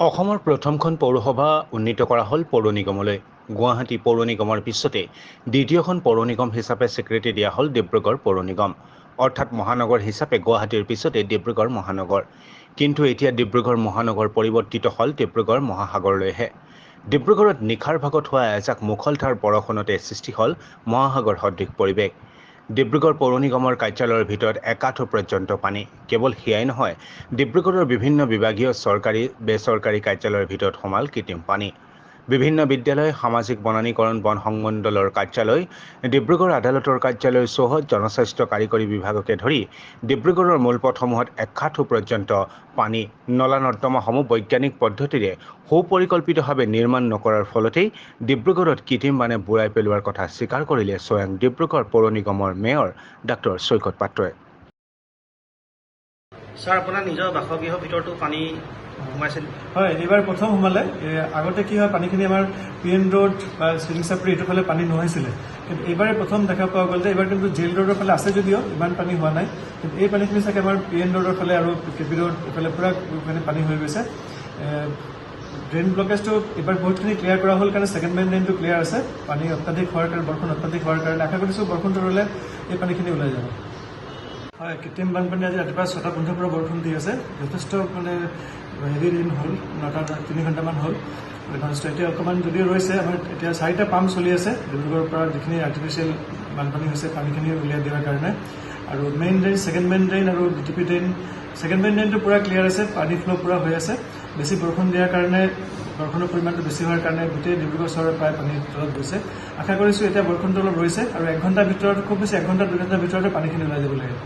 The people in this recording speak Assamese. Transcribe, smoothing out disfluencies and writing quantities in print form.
অসমৰ প্ৰথমখন পৌৰসভা উন্নীত কৰা হ'ল পৌৰ নিগমলৈ। গুৱাহাটী পৌৰ নিগমৰ পিছতে দ্বিতীয়খন পৌৰ নিগম হিচাপে স্বীকৃতি দিয়া হ'ল ডিব্ৰুগড় পৌৰ নিগম। অৰ্থাৎ মহানগৰ হিচাপে গুৱাহাটীৰ পিছতে ডিব্ৰুগড় মহানগৰ। কিন্তু এতিয়া ডিব্ৰুগড় মহানগৰ পৰিৱৰ্তিত হ'ল ডিব্ৰুগড় মহাসাগৰলৈহে। ডিব্ৰুগড়ত নিশাৰ ভাগত হোৱা এজাক মুখলধাৰ বৰষুণতে সৃষ্টি হ'ল মহাসাগৰ সদৃশ পৰিৱেশ। ডিব্ৰুগড় পৌৰ নিগমৰ কাৰ্যালয়ৰ ভিতৰত একাঠু পৰ্যন্ত পানী। কেৱল সেয়াই নহয়, ডিব্ৰুগড়ৰ বিভিন্ন বিভাগীয় চৰকাৰী বেচৰকাৰী কাৰ্যালয়ৰ ভিতৰত সোমাল কৃত্ৰিম পানী। বিভিন্ন বিদ্যালয়, সামাজিক বনানীকৰণ বন সংমণ্ডলৰ কাৰ্যালয়, ডিব্ৰুগড় আদালতৰ কাৰ্যালয়, চৌহদ, জনস্বাস্থ্য কাৰিকৰী বিভাগকে ধৰি ডিব্ৰুগড়ৰ মূল পথসমূহত একাঠু পৰ্যন্ত পানী। নলা নৰ্দমাসমূহ বৈজ্ঞানিক পদ্ধতিৰে সুপৰিকল্পিতভাৱে নিৰ্মাণ নকৰাৰ ফলতেই ডিব্ৰুগড়ত কৃত্ৰিম বানে বুৰাই পেলোৱাৰ কথা স্বীকাৰ কৰিলে স্বয়ং ডিব্ৰুগড় পৌৰ নিগমৰ মেয়ৰ ডাক্তৰ চৈকত পাত্ৰই। স্যাৰ, আপোনাৰ নিজৰ বাসগৃহৰ ভিতৰতো পানী সোমাইছিল? হয়, এইবাৰ প্ৰথম সোমালে। আগতে কি হয়, পানীখিনি আমাৰ PN ৰোড বা চিৰিংচাপৰি এইটো ফালে পানী নহৈছিলে, কিন্তু এইবাৰে প্ৰথম দেখা পোৱা গ'ল যে এইবাৰ কিন্তু জেল ৰোডৰ ফালে আছে যদিও ইমান পানী হোৱা নাই। কিন্তু এই পানীখিনি চাগে আমাৰ PN ৰোডৰ ফালে আৰু KP ৰোড এইফালে পূৰা মানে পানী হৈ গৈছে। ড্ৰেইন ব্লকেজটো এইবাৰ বহুতখিনি ক্লিয়াৰ কৰা হ'ল কাৰণে ছেকেণ্ড মেইন ড্ৰেইনটো ক্লিয়াৰ আছে। পানী অত্যাধিক হোৱাৰ কাৰণে, বৰষুণ অত্যাধিক হোৱাৰ কাৰণে আশা কৰিছোঁ বৰষুণটো ৰ'লে এই পানীখিনি ওলাই যাব। হয়, কৃত্ৰিম বানপানী আজি ৰাতিপুৱা 6:15 পৰা বৰষুণ দি আছে। যথেষ্ট মানে হেভি ৰেইন হ'ল, 9-3 ঘণ্টামান হ'ল। এতিয়া অকণমান যদিও ৰৈছে, আমাৰ এতিয়া 4টা পাম্প চলি আছে ডিব্ৰুগড়ৰ পৰা, যিখিনি আৰ্টিফিচিয়েল বানপানী হৈছে পানীখিনি উলিয়াই দিয়াৰ কাৰণে। আৰু main drain, second main drain আৰু DTP ড্ৰেইন, ছেকেণ্ড মেইন ড্ৰেইনটো পূৰা ক্লিয়াৰ আছে, পানী ফ্ল' পূৰা হৈ আছে। বেছি বৰষুণ দিয়াৰ কাৰণে, বৰষুণৰ পৰিমাণটো বেছি হোৱাৰ কাৰণে গোটেই ডিব্ৰুগড় চহৰত প্ৰায় পানীৰ তলত গৈছে। আশা কৰিছোঁ এতিয়া বৰষুণটো অলপ ৰৈছে আৰু 1 ঘণ্টাৰ ভিতৰত, খুব বেছি 1 ঘণ্টা 2 ঘণ্টাৰ ভিতৰতে পানীখিনি ওলাই যাব লাগে।